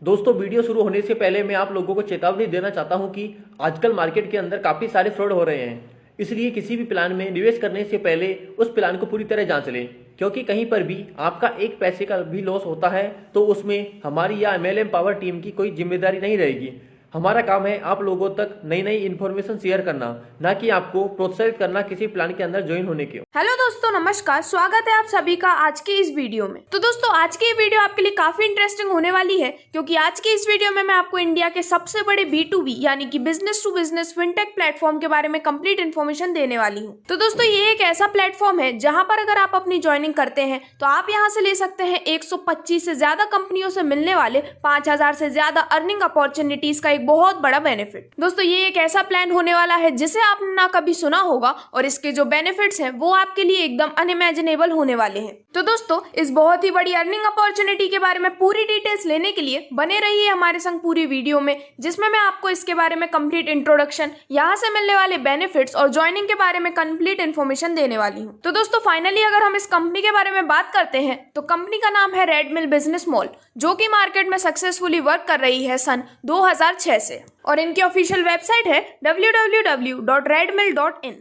दोस्तों वीडियो शुरू होने से पहले मैं आप लोगों को चेतावनी देना चाहता हूं कि आजकल मार्केट के अंदर काफ़ी सारे फ्रॉड हो रहे हैं। इसलिए किसी भी प्लान में निवेश करने से पहले उस प्लान को पूरी तरह जांच लें, क्योंकि कहीं पर भी आपका एक पैसे का भी लॉस होता है तो उसमें हमारी या MLM पावर टीम की कोई जिम्मेदारी नहीं रहेगी। हमारा काम है आप लोगों तक नई नई इन्फॉर्मेशन शेयर करना, ना कि आपको प्रोत्साहित करना किसी प्लान के अंदर ज्वाइन होने के। हेलो दोस्तों, नमस्कार। स्वागत है आप सभी का आज की इस वीडियो में। तो दोस्तों, आज की ये वीडियो आपके लिए काफी इंटरेस्टिंग होने वाली है, क्योंकि आज की इस वीडियो में मैं आपको इंडिया के सबसे बड़े B2B यानी कि business to business fintech platform के बारे में कंप्लीट इन्फॉर्मेशन देने वाली हूँ। तो दोस्तों, ये एक ऐसा प्लेटफॉर्म है जहां पर अगर आप अपनी ज्वाइनिंग करते हैं तो आप यहाँ से ले सकते हैं 125 से ज्यादा कंपनियों से मिलने वाले 5000 से ज्यादा अर्निंग अपॉर्चुनिटीज का एक बहुत बड़ा बेनिफिट। दोस्तों, ये एक ऐसा प्लान होने वाला है जिसे आपने ना कभी सुना होगा और इसके जो बेनिफिट्स हैं वो आपके लिए एकदम अनइमेजिनेबल होने वाले हैं। तो दोस्तों, इस बहुत ही बड़ी अर्निंग अपॉर्चुनिटी के बारे में पूरी डिटेल्स लेने के लिए बने रहिए हमारे संग पूरी वीडियो में, जिसमें मैं आपको इसके बारे में कंप्लीट इंट्रोडक्शन, यहाँ से मिलने वाले बेनिफिट्स और ज्वाइनिंग के बारे में कंप्लीट इन्फॉर्मेशन देने वाली हूँ। तो दोस्तों, फाइनली अगर हम इस कंपनी के बारे में बात करते हैं तो कंपनी का नाम है रेडमिल बिजनेस मॉल, जो कि मार्केट में सक्सेसफुली वर्क कर रही है सन 2006 से, और इनकी ऑफिशियल वेबसाइट है www.redmill.in।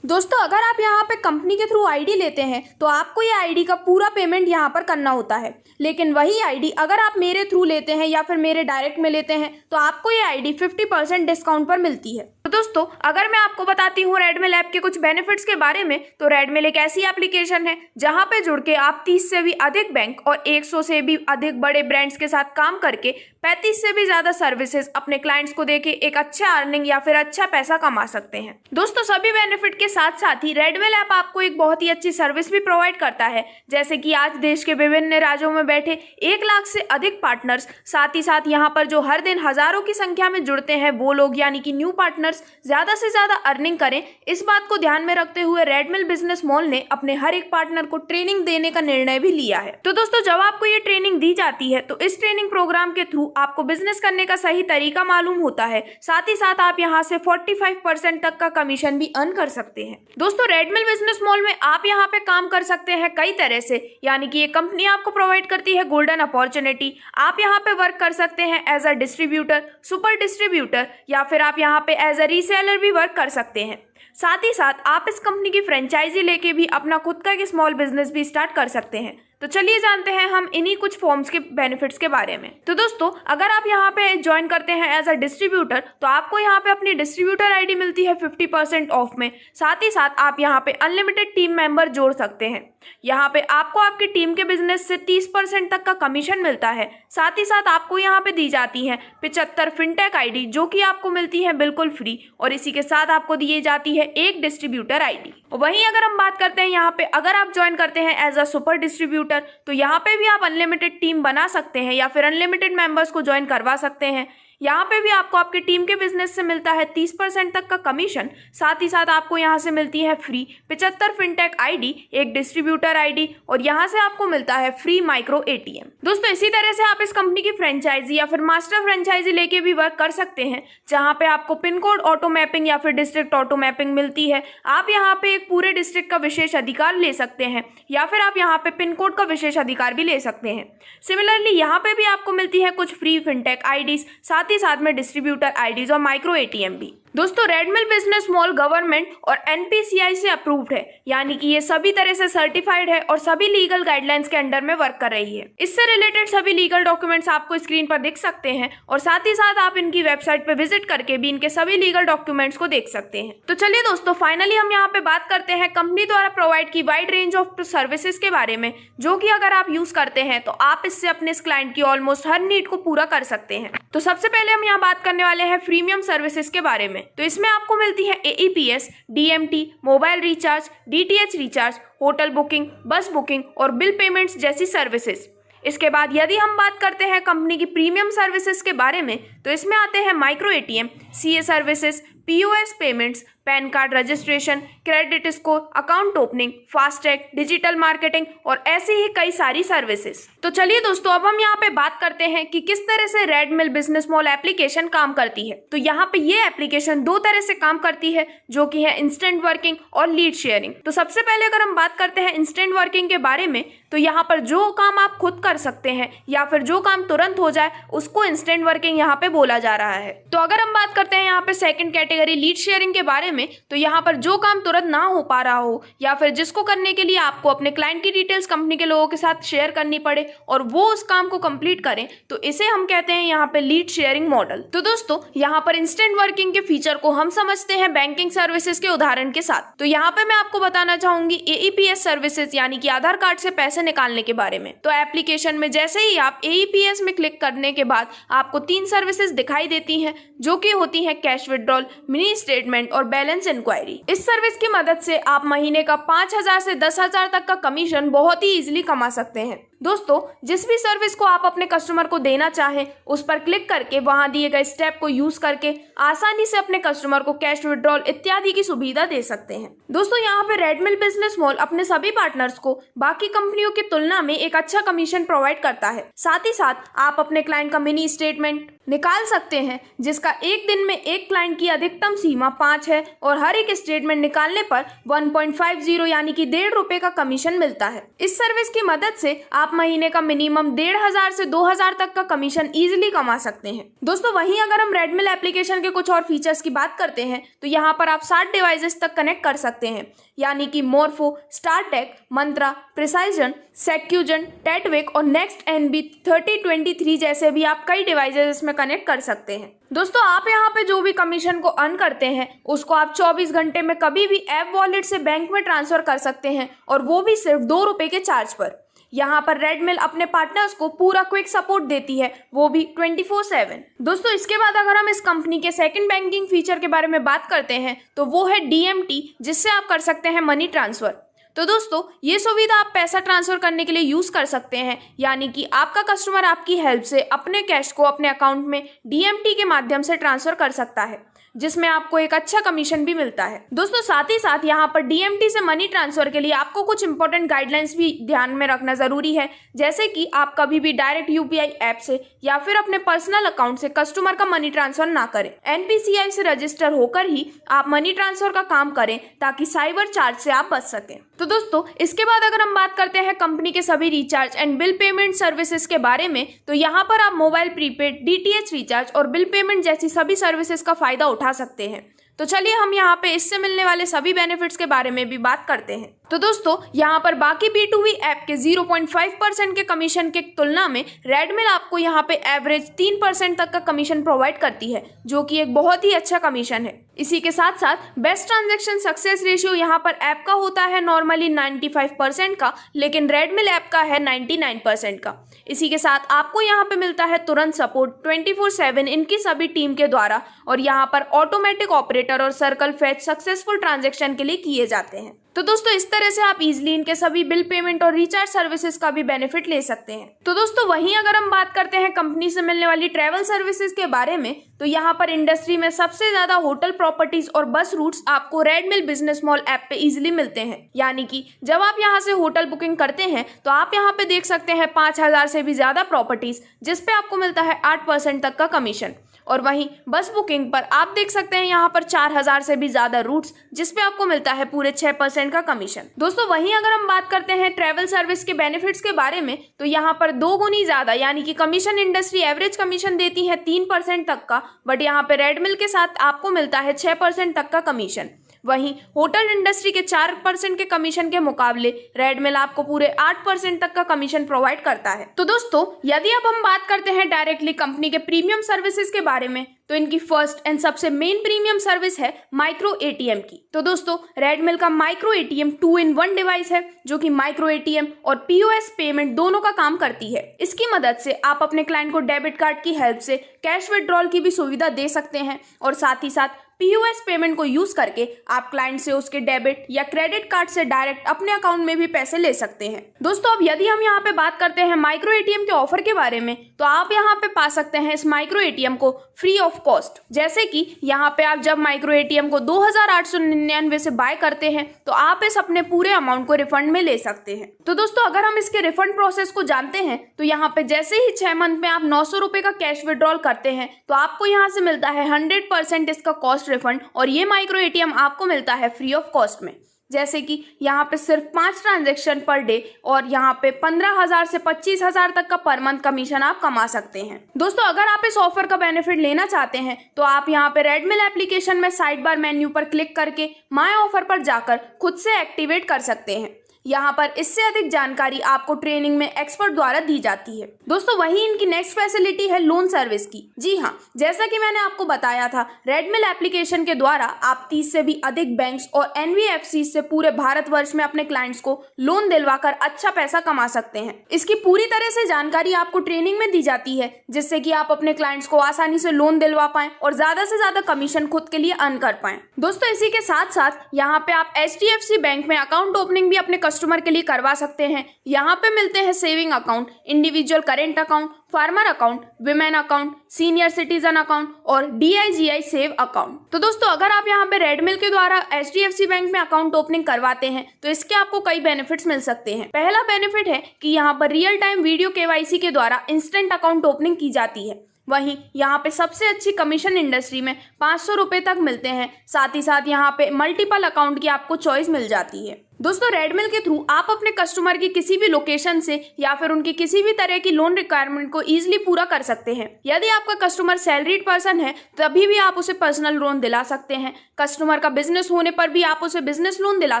दोस्तों, अगर आप यहाँ पे कंपनी के थ्रू आईडी लेते हैं तो आपको ये आईडी का पूरा पेमेंट यहाँ पर करना होता है, लेकिन वही आईडी अगर आप मेरे थ्रू लेते हैं या फिर मेरे डायरेक्ट में लेते हैं तो आपको ये आईडी 50% डिस्काउंट पर मिलती है। तो दोस्तों, अगर मैं आपको बताती हूँ रेडमिल ऐप के कुछ बेनिफिट्स के बारे में, तो रेडमिल एक ऐसी एप्लीकेशन है जहां पे जुड़ के आप 30 से भी अधिक बैंक और 100 से भी अधिक बड़े ब्रांड्स के साथ काम करके 35 से भी ज्यादा सर्विसेज अपने क्लाइंट्स को देके एक अच्छा अर्निंग या फिर अच्छा पैसा कमा सकते हैं। दोस्तों, सभी बेनिफिट के साथ साथ ही रेडमिल ऐप आपको एक बहुत ही अच्छी सर्विस भी प्रोवाइड करता है, जैसे कि आज देश के विभिन्न राज्यों में बैठे 1 लाख से अधिक पार्टनर्स, साथ ही साथ यहाँ पर जो हर दिन हजारों की संख्या में जुड़ते हैं वो लोग यानी कि न्यू पार्टनर्स ज्यादा से ज्यादा अर्निंग करें। इस बात को ध्यान में रखते हुए रेडमिल बिजनेस मॉल ने अपने हर एक पार्टनर को ट्रेनिंग देने का निर्णय भी लिया है। तो दोस्तों, जब आपको ये ट्रेनिंग दी जाती है तो इस ट्रेनिंग प्रोग्राम के थ्रू आपको बिजनेस करने का सही तरीका मालूम होता है, साथ ही साथ आप यहाँ से 45% तक का कमीशन भी अर्न कर सकते हैं। दोस्तों, रेडमिल बिजनेस मॉल में आप यहाँ पे काम कर सकते हैं कई तरह से, यानी कि ये कंपनी आपको प्रोवाइड करती है गोल्डन अपॉर्चुनिटी। आप यहाँ पे वर्क कर सकते हैं as a distributor, super distributor, या फिर आप यहाँ पे एज अ रीसेलर भी वर्क कर सकते हैं। साथ ही साथ आप इस कंपनी की फ्रेंचाइजी लेके भी अपना खुद का एक स्मॉल बिजनेस भी स्टार्ट कर सकते हैं। तो चलिए जानते हैं हम इन्हीं कुछ फॉर्म्स के बेनिफिट्स के बारे में। तो दोस्तों, अगर आप यहाँ पे ज्वाइन करते हैं एज अ डिस्ट्रीब्यूटर तो आपको यहाँ पे अपनी डिस्ट्रीब्यूटर आईडी मिलती है 50% ऑफ में। साथ ही साथ आप यहाँ पे अनलिमिटेड टीम मेंबर जोड़ सकते हैं। यहाँ पे आपको आपकी टीम के बिजनेस से 30% तक का कमीशन मिलता है। साथ ही साथ आपको यहाँ पे दी जाती है 75 फिनटेक आईडी, जो कि आपको मिलती है बिल्कुल फ्री, और इसी के साथ आपको दी जाती है एक डिस्ट्रीब्यूटर आईडी। वहीं अगर हम बात करते हैं यहाँ पे अगर आप ज्वाइन करते हैं एज अ सुपर डिस्ट्रीब्यूटर, तो यहाँ पे भी आप अनलिमिटेड टीम बना सकते हैं या फिर अनलिमिटेड मेंबर्स को ज्वाइन करवा सकते हैं। यहाँ पे भी आपको आपके टीम के बिजनेस से मिलता है 30% तक का कमीशन। साथ ही साथ आपको यहाँ से मिलती है फ्री 75 फिनटेक आईडी, एक डिस्ट्रीब्यूटर आईडी, और यहाँ से आपको मिलता है फ्री माइक्रो ATM। दोस्तों, इसी तरह से आप इस कंपनी की फ्रेंचाइजी या फिर मास्टर फ्रेंचाइजी लेके भी वर्क कर सकते हैं, जहाँ पे आपको पिन कोड ऑटो मैपिंग या फिर डिस्ट्रिक्ट ऑटो मैपिंग मिलती है। आप यहाँ पे एक पूरे डिस्ट्रिक्ट का विशेष अधिकार ले सकते हैं या फिर आप यहाँ पे पिन कोड का विशेष अधिकार भी ले सकते हैं। सिमिलरली यहाँ पे भी आपको मिलती है कुछ फ्री फिनटेक आईडीज, साथ ही साथ में डिस्ट्रीब्यूटर आईडीज और माइक्रो ATM भी। दोस्तों, रेडमिल बिजनेस मॉल गवर्नमेंट और NPCI से अप्रूव्ड है, यानी कि ये सभी तरह से सर्टिफाइड है और सभी लीगल गाइडलाइंस के अंडर में वर्क कर रही है। इससे रिलेटेड सभी लीगल डॉक्यूमेंट्स आपको स्क्रीन पर दिख सकते हैं, और साथ ही साथ आप इनकी वेबसाइट पे विजिट करके भी इनके सभी लीगल डॉक्यूमेंट्स को देख सकते हैं। तो चलिए दोस्तों, फाइनली हम यहाँ पे बात करते हैं कंपनी द्वारा प्रोवाइड की वाइड रेंज ऑफ सर्विसेज के बारे में, जो कि अगर आप यूज करते हैं तो आप इससे अपने इस क्लाइंट की ऑलमोस्ट हर नीड को पूरा कर सकते हैं। तो सबसे पहले हम यहाँ बात करने वाले हैं प्रीमियम सर्विसेज के बारे में। तो इसमें आपको मिलती है AEPS, DMT, mobile recharge, DTH recharge, hotel booking, बस बुकिंग और बिल पेमेंट्स जैसी सर्विसेज। इसके बाद यदि हम बात करते हैं कंपनी की प्रीमियम सर्विसेज के बारे में, तो इसमें आते हैं micro ATM, CA services, POS payments, pan card registration, credit score, account opening, FASTag, digital marketing और ऐसे ही कई सारी सर्विसेज। तो चलिए दोस्तों, अब हम यहाँ पे बात करते हैं कि किस तरह से रेडमिल बिजनेस मॉल एप्लीकेशन काम करती है। तो यहाँ पे ये एप्लीकेशन दो तरह से काम करती है, जो कि है इंस्टेंट वर्किंग और लीड शेयरिंग। तो सबसे पहले अगर हम बात करते हैं इंस्टेंट वर्किंग के बारे में, तो यहाँ पर जो काम आप खुद कर सकते हैं या फिर जो काम तुरंत हो जाए उसको इंस्टेंट वर्किंग यहाँ पे बोला जा रहा है। तो अगर हम बात करते हैं यहाँ पे सेकंड कैटेगरी लीड शेयरिंग के बारे में, तो यहाँ पर जो काम तुरंत ना हो पा रहा हो या फिर जिसको करने के लिए आपको अपने क्लाइंट की डिटेल्स कंपनी के लोगों के साथ शेयर करनी पड़े और वो उस काम को कंप्लीट करें, तो इसे हम कहते हैं यहाँ पे लीड शेयरिंग मॉडल। तो दोस्तों, यहाँ पर इंस्टेंट वर्किंग के फीचर को हम समझते हैं बैंकिंग सर्विसेज के उदाहरण के साथ। तो यहाँ पे मैं आपको बताना चाहूंगी AEPS सर्विसेज यानी कि आधार कार्ड से पैसे निकालने के बारे में। तो एप्लीकेशन में जैसे ही आप AEPS में क्लिक करने के बाद आपको 3 सर्विसेज दिखाई देती हैं, जो कि होती हैं कैश विड्रॉल, मिनी स्टेटमेंट और बैलेंस इंक्वायरी। इस सर्विस की मदद से आप महीने का 5,000 से 10,000 तक का कमीशन बहुत ही इजीली कमा सकते हैं। दोस्तों, जिस भी सर्विस को आप अपने कस्टमर को देना चाहें, उस पर क्लिक करके वहां दिए गए स्टेप को यूज करके आसानी से अपने कस्टमर को कैश विड्रॉल इत्यादि की सुविधा दे सकते हैं। दोस्तों, यहाँ पे रेडमिल बिजनेस मॉल अपने सभी पार्टनर्स को बाकी कंपनियों की तुलना में एक अच्छा कमीशन प्रोवाइड करता है। साथ ही साथ आप अपने क्लाइंट का मिनी स्टेटमेंट निकाल सकते हैं, जिसका एक दिन में एक क्लाइंट की अधिकतम सीमा 5 है और हर एक स्टेटमेंट निकालने पर 1.50 यानी कि ₹1.5 का कमीशन मिलता है। इस सर्विस की मदद से आप महीने का मिनिमम 1,500 से 2,000 तक का कमीशन इजीली कमा सकते हैं। दोस्तों, वहीं अगर हम रेडमिल एप्लीकेशन के कुछ और फीचर्स की बात करते हैं, तो यहाँ पर आप 60 डिवाइसेस तक कनेक्ट कर सकते हैं, यानी कि मोरफो, स्टारटेक, मंत्रा, प्रिसाइजन, सेक्यूजन, टेटविक और नेक्स्ट NB 3023 जैसे भी आप कई डिवाइसेस इसमें कनेक्ट कर सकते हैं। दोस्तों, आप यहाँ पे जो भी कमीशन को अर्न करते हैं उसको आप 24 घंटे में कभी भी ऐप वॉलेट से बैंक में ट्रांसफर कर सकते हैं, और वो भी सिर्फ ₹2 के चार्ज पर। यहाँ पर रेडमिल अपने पार्टनर्स को पूरा क्विक सपोर्ट देती है, वो भी 24/7। दोस्तों, इसके बाद अगर हम इस कंपनी के सेकंड बैंकिंग फीचर के बारे में बात करते हैं, तो वो है DMT, जिससे आप कर सकते हैं मनी ट्रांसफर। तो दोस्तों, ये सुविधा आप पैसा ट्रांसफर करने के लिए यूज कर सकते हैं, यानी कि आपका कस्टमर आपकी हेल्प से अपने कैश को अपने अकाउंट में DMT के माध्यम से ट्रांसफर कर सकता है, जिसमें आपको एक अच्छा कमीशन भी मिलता है। दोस्तों, साथ ही साथ यहाँ पर DMT से मनी ट्रांसफर के लिए आपको कुछ इंपॉर्टेंट गाइडलाइंस भी ध्यान में रखना जरूरी है, जैसे कि आप कभी भी डायरेक्ट UPI ऐप से या फिर अपने पर्सनल अकाउंट से कस्टमर का मनी ट्रांसफर ना करें। NPCI से रजिस्टर होकर ही आप मनी ट्रांसफर का काम करें, ताकि साइबर चार्ज से आप बच सकें। तो दोस्तों, इसके बाद अगर हम बात करते हैं कंपनी के सभी recharge and bill payment services के बारे में, तो यहाँ पर आप मोबाइल प्रीपेड, DTH रिचार्ज और बिल पेमेंट जैसी सभी सर्विसेज का फायदा उठा सकते हैं। तो चलिए हम यहाँ पे इससे मिलने वाले सभी बेनिफिट्स के बारे में भी बात करते हैं। तो दोस्तों, यहाँ पर बाकी B2B ऐप के 0.5% के कमीशन के तुलना में रेडमिल आपको यहाँ पे एवरेज 3% तक का कमीशन प्रोवाइड करती है, जो कि एक बहुत ही अच्छा कमीशन है। इसी के साथ साथ बेस्ट ट्रांजैक्शन सक्सेस रेशियो यहाँ पर ऐप का होता है नॉर्मली 95% का, लेकिन रेडमिल ऐप का है 99% का। इसी के साथ आपको यहाँ पे मिलता है तुरंत सपोर्ट 24/7 इनकी सभी टीम के द्वारा, और यहाँ पर ऑटोमेटिक ऑपरेटर और सर्कल फैच सक्सेसफुल ट्रांजैक्शन के लिए किए जाते हैं। तो दोस्तों, इस तरह से आप इजीली इनके सभी बिल पेमेंट और रिचार्ज सर्विसेज का भी बेनिफिट ले सकते हैं। तो दोस्तों, वहीं अगर हम बात करते हैं कंपनी से मिलने वाली ट्रैवल सर्विसेज के बारे में, तो यहाँ पर इंडस्ट्री में सबसे ज्यादा होटल प्रॉपर्टीज और बस रूट्स आपको रेडमिल बिजनेस मॉल ऐप पे इजीली मिलते हैं। यानी कि जब आप यहाँ से होटल बुकिंग करते हैं, तो आप यहाँ पे देख सकते हैं 5,000 से भी ज्यादा प्रॉपर्टीज, जिसपे आपको मिलता है 8% तक का कमीशन। और वहीं बस बुकिंग पर आप देख सकते हैं यहाँ पर 4,000 से भी ज्यादा रूट्स, जिसपे आपको मिलता है पूरे 6% का कमीशन। दोस्तों, वहीं अगर हम बात करते हैं ट्रैवल सर्विस के बेनिफिट्स के बारे में, तो यहाँ पर 2 गुनी ज्यादा यानी कि कमीशन इंडस्ट्री एवरेज कमीशन देती है 3% तक का, बट यहाँ पे रेडमिल के साथ आपको मिलता है 6% तक का कमीशन। वहीं होटल इंडस्ट्री के 4% के कमीशन के मुकाबले रेडमिल आपको पूरे 8% तक का कमीशन प्रोवाइड करता है। तो दोस्तों, यदि अब हम बात करते हैं डायरेक्टली कंपनी के प्रीमियम सर्विसेज के बारे में, तो इनकी फर्स्ट एंड सबसे मेन प्रीमियम सर्विस है माइक्रो ATM की। तो दोस्तों, रेडमिल का माइक्रो ATM 2-in-1 डिवाइस है, जो कि माइक्रो ATM और POS पेमेंट दोनों का काम करती है। इसकी मदद से आप अपने क्लाइंट को डेबिट कार्ड की हेल्प से कैश विड्रॉल की भी सुविधा दे सकते हैं, और साथ ही साथ POS पेमेंट को यूज करके आप क्लाइंट से उसके डेबिट या क्रेडिट कार्ड से डायरेक्ट अपने अकाउंट में भी पैसे ले सकते हैं। दोस्तों अब यदि हम यहाँ पे बात करते हैं माइक्रो ATM के ऑफर के बारे में, तो आप यहाँ पे पा सकते हैं इस माइक्रो ATM को फ्री ऑफ कॉस्ट। जैसे कि यहाँ पे आप जब माइक्रो ATM को 2899 से बाय करते हैं तो आप इस अपने पूरे अमाउंट को रिफंड में ले सकते हैं। तो दोस्तों अगर हम इसके रिफंड प्रोसेस को जानते हैं तो यहाँ पे जैसे ही 6 मंथ में आप 900 रुपए का कैश विड्रॉल करते हैं तो आपको यहाँ से मिलता है 100% इसका कॉस्ट रिफंड, और ये माइक्रो ATM आपको मिलता है फ्री ऑफ कॉस्ट में। जैसे कि यहाँ पे सिर्फ 5 ट्रांजैक्शन पर डे और यहाँ पे 15,000 से 25,000 तक का पर मंथ कमीशन आप कमा सकते हैं। दोस्तों अगर आप इस ऑफर का बेनिफिट लेना चाहते हैं तो आप यहाँ पे रेडमिल एप्लीकेशन में साइड बार मेन्यू पर क्लिक करके माय ऑफर पर जाकर खुद से एक्टिवेट कर सकते हैं। यहाँ पर इससे अधिक जानकारी आपको ट्रेनिंग में एक्सपर्ट द्वारा दी जाती है। दोस्तों वही इनकी नेक्स्ट फैसिलिटी है लोन सर्विस की। जी हाँ, जैसा कि मैंने आपको बताया था, रेडमिल एप्लीकेशन के द्वारा आप 30 से भी अधिक बैंक्स और NBFC से पूरे भारतवर्ष में अपने क्लाइंट्स को लोन दिलवाकर अच्छा पैसा कमा सकते हैं। इसकी पूरी तरह से जानकारी आपको ट्रेनिंग में दी जाती है, जिससे कि आप अपने क्लाइंट्स को आसानी से लोन दिलवा पाएं और ज्यादा से ज्यादा कमीशन खुद के लिए अर्न कर पाएं। दोस्तों इसी के साथ साथ यहाँ पे आप HDFC बैंक में अकाउंट ओपनिंग भी अपने कस्टमर के लिए करवा सकते हैं। यहाँ पे मिलते हैं saving account, individual current account, farmer account, women account, senior citizen account और DIGI सेव अकाउंट। तो दोस्तों अगर आप यहाँ पे रेडमिल के द्वारा HDFC बैंक में अकाउंट ओपनिंग करवाते हैं तो इसके आपको कई बेनिफिट्स मिल सकते हैं। पहला बेनिफिट है कि यहाँ पर रियल टाइम वीडियो KYC के द्वारा इंस्टेंट अकाउंट ओपनिंग की जाती है। वहीं यहाँ पे सबसे अच्छी कमीशन इंडस्ट्री में 500 रुपए तक मिलते हैं। साथ ही साथ यहाँ पे मल्टीपल अकाउंट की आपको चॉइस मिल जाती है। दोस्तों रेडमिल के थ्रू आप अपने कस्टमर की किसी भी लोकेशन से या फिर उनकी किसी भी तरह की लोन रिक्वायरमेंट को इजीली पूरा कर सकते हैं। यदि आपका कस्टमर सैलरीड पर्सन है तभी भी आप उसे पर्सनल लोन दिला सकते हैं। कस्टमर का बिजनेस होने पर भी आप उसे बिजनेस लोन दिला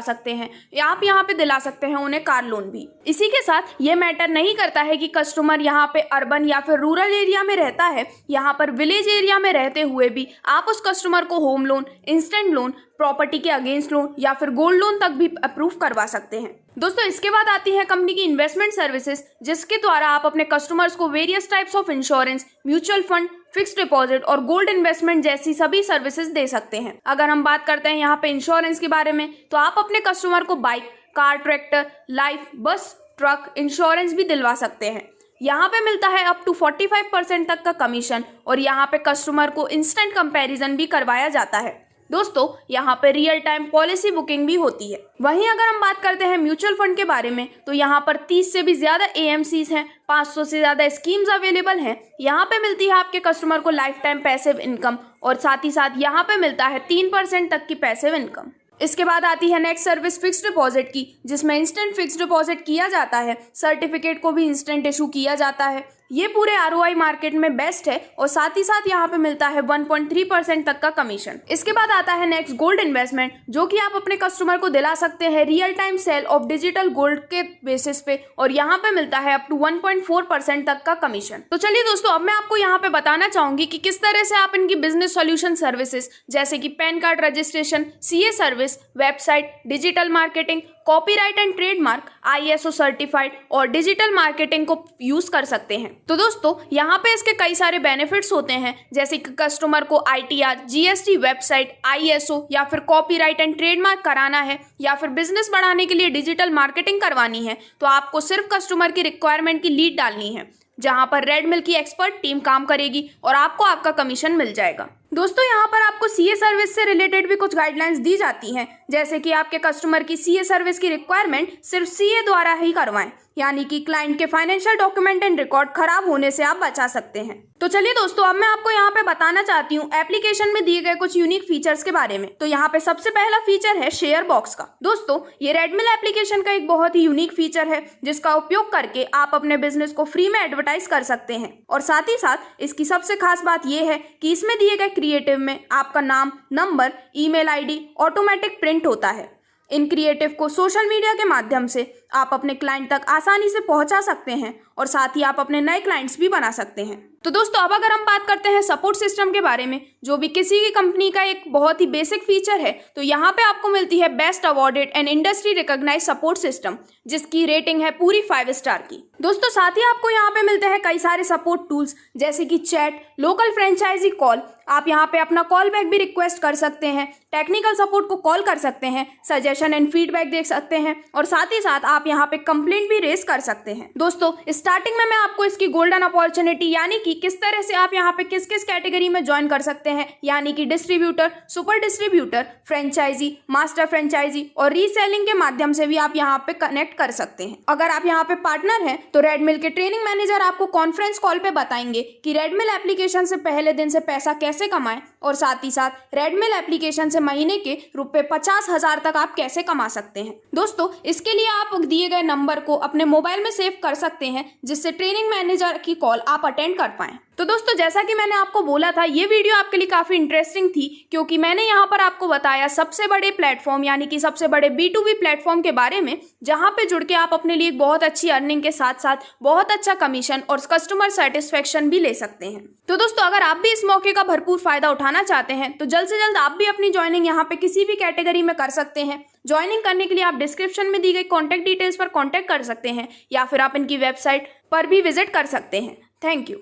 सकते हैं, या आप यहाँ पे दिला सकते हैं उन्हें कार लोन भी। इसी के साथ ये मैटर नहीं करता है कि कस्टमर यहाँ पे अर्बन या फिर रूरल एरिया में रहता है, यहाँ पर विलेज एरिया में रहते हुए भी आप उस कस्टमर को home loan, instant loan, property के अगेंस्ट लोन या फिर गोल्ड लोन तक भी अप्रूव करवा सकते हैं। दोस्तों इसके बाद आती है कंपनी की इन्वेस्टमेंट सर्विसेज, जिसके द्वारा आप अपने कस्टमर्स को various types of insurance, mutual fund, fixed deposit और गोल्ड इन्वेस्टमेंट जैसी सभी सर्विसेज दे सकते हैं। अगर हम बात करते हैं यहाँ पे इंश्योरेंस के बारे में, तो आप अपने कस्टमर को बाइक, कार, ट्रैक्टर, लाइफ, बस, ट्रक इंश्योरेंस भी दिलवा सकते हैं। यहाँ पे मिलता है अप टू 45% तक का कमीशन, और यहाँ पे कस्टमर को इंस्टेंट कंपैरिजन भी करवाया जाता है। दोस्तों यहाँ पे रियल टाइम पॉलिसी बुकिंग भी होती है। वहीं अगर हम बात करते हैं म्यूचुअल फंड के बारे में, तो यहाँ पर 30 से भी ज्यादा AMCs हैं, 500 से ज्यादा स्कीम्स अवेलेबल हैं। यहाँ पे मिलती है आपके कस्टमर को लाइफ टाइम पैसिव इनकम, और साथ ही साथ यहाँ पे मिलता है 3% तक की पैसिव इनकम। इसके बाद आती है नेक्स्ट सर्विस फिक्स्ड डिपॉजिट की, जिसमें इंस्टेंट फिक्स्ड डिपॉजिट किया जाता है, सर्टिफिकेट को भी इंस्टेंट इशू किया जाता है। ये पूरे ROI मार्केट में बेस्ट है, और साथ ही साथ यहाँ पे मिलता है 1.3% तक का कमीशन। इसके बाद आता है नेक्स्ट गोल्ड इन्वेस्टमेंट, जो कि आप अपने कस्टमर को दिला सकते हैं real time sale of digital gold के बेसिस पे, और यहाँ पे मिलता है अप टू 1.4% तक का कमीशन। तो चलिए दोस्तों अब मैं आपको यहाँ पे बताना चाहूंगी कि किस तरह से आप इनकी बिजनेस सॉल्यूशन सर्विसेज जैसे कि pan card registration, CA service, website, digital marketing, copyright and trademark, ISO certified और डिजिटल मार्केटिंग को यूज कर सकते हैं। तो दोस्तों यहाँ पे इसके कई सारे बेनिफिट्स होते हैं, जैसे कि कस्टमर को ITR, GST, वेबसाइट, ISO या फिर कॉपीराइट एंड ट्रेडमार्क कराना है, या फिर बिजनेस बढ़ाने के लिए डिजिटल मार्केटिंग करवानी है, तो आपको सिर्फ कस्टमर की रिक्वायरमेंट की लीड डालनी है, जहां पर रेडमिल की एक्सपर्ट टीम काम करेगी और आपको आपका कमीशन मिल जाएगा। दोस्तों यहाँ पर आपको CA सर्विस से रिलेटेड भी कुछ गाइडलाइंस दी जाती हैं, जैसे कि आपके कस्टमर की CA सर्विस की रिक्वायरमेंट सिर्फ CA द्वारा ही करवाएं, यानी कि क्लाइंट के फाइनेंशियल डॉक्यूमेंट एंड रिकॉर्ड खराब होने से आप बचा सकते हैं। तो चलिए दोस्तों अब मैं आपको यहाँ पे बताना चाहती हूँ एप्लीकेशन में दिए गए कुछ यूनिक फीचर्स के बारे में। तो यहाँ पे सबसे पहला फीचर है शेयर बॉक्स का। दोस्तों ये रेडमिल एप्लीकेशन का एक बहुत ही यूनिक फीचर है, जिसका उपयोग करके आप अपने बिजनेस को फ्री में एडवर्टाइज कर सकते हैं, और साथ ही साथ इसकी सबसे खास बात यह है कि इसमें दिए गए क्रिएटिव में आपका नाम, number, email ID automatic print होता है। इन क्रिएटिव को सोशल मीडिया के माध्यम से आप अपने क्लाइंट तक आसानी से पहुंचा सकते हैं, और साथ ही आप अपने नए क्लाइंट्स भी बना सकते हैं। तो दोस्तों अब अगर हम बात करते हैं सपोर्ट सिस्टम के बारे में, जो भी किसी भी कंपनी का एक बहुत ही बेसिक फीचर है, तो यहाँ पे आपको मिलती है best awarded and industry recognise support system, जिसकी रेटिंग है पूरी 5 स्टार की। दोस्तों साथ ही आपको यहाँ पे मिलते हैं कई सारे सपोर्ट टूल्स, जैसे कि चैट, लोकल फ्रेंचाइजी कॉल, आप यहाँ पे अपना कॉल बैक भी रिक्वेस्ट कर सकते हैं, टेक्निकल सपोर्ट को कॉल कर सकते हैं, सजेशन एंड फीडबैक देख सकते हैं, और साथ ही साथ आप यहाँ पे कंप्लेंट भी रेज कर सकते हैं। दोस्तों स्टार्टिंग में मैं आपको इसकी गोल्डन अपॉर्चुनिटी यानी कि किस तरह से आप यहाँ पे किस किस कैटेगरी में ज्वाइन कर सकते हैं, यानी कि distributor, super distributor, franchisee, master franchisee और रीसेलिंग के माध्यम से भी आप यहाँ पे कनेक्ट कर सकते हैं। अगर आप यहाँ पे पार्टनर हैं तो रेडमिल के ट्रेनिंग मैनेजर आपको कॉन्फ्रेंस कॉल पे बताएंगे कि रेडमिल एप्लीकेशन से पहले दिन से पैसा कैसे कमाएं, और साथ ही साथ रेडमिल एप्लीकेशन से महीने के ₹50,000 तक आप कैसे कमा सकते हैं। दोस्तों इसके लिए आप दिए गए नंबर को अपने मोबाइल में सेव कर सकते हैं, जिससे ट्रेनिंग मैनेजर की कॉल आप अटेंड कर पाएं। तो दोस्तों जैसा कि मैंने आपको बोला था, ये वीडियो आपके लिए काफी इंटरेस्टिंग थी, क्योंकि मैंने यहाँ पर आपको बताया सबसे बड़े प्लेटफॉर्म यानी कि सबसे बड़े B2B प्लेटफॉर्म के बारे में, जहाँ पे जुड़ के आप अपने लिए बहुत अच्छी अर्निंग के साथ साथ बहुत अच्छा कमीशन और कस्टमर सेटिस्फेक्शन भी ले सकते हैं। तो दोस्तों अगर आप भी इस मौके का भरपूर फायदा उठाना चाहते हैं तो जल्द से जल्द आप भी अपनी ज्वाइनिंग यहाँ पे किसी भी कैटेगरी में कर सकते हैं। ज्वाइनिंग करने के लिए आप डिस्क्रिप्शन में दी गई कॉन्टैक्ट डिटेल्स पर कॉन्टैक्ट कर सकते हैं, या फिर आप इनकी वेबसाइट पर भी विजिट कर सकते हैं। Thank you.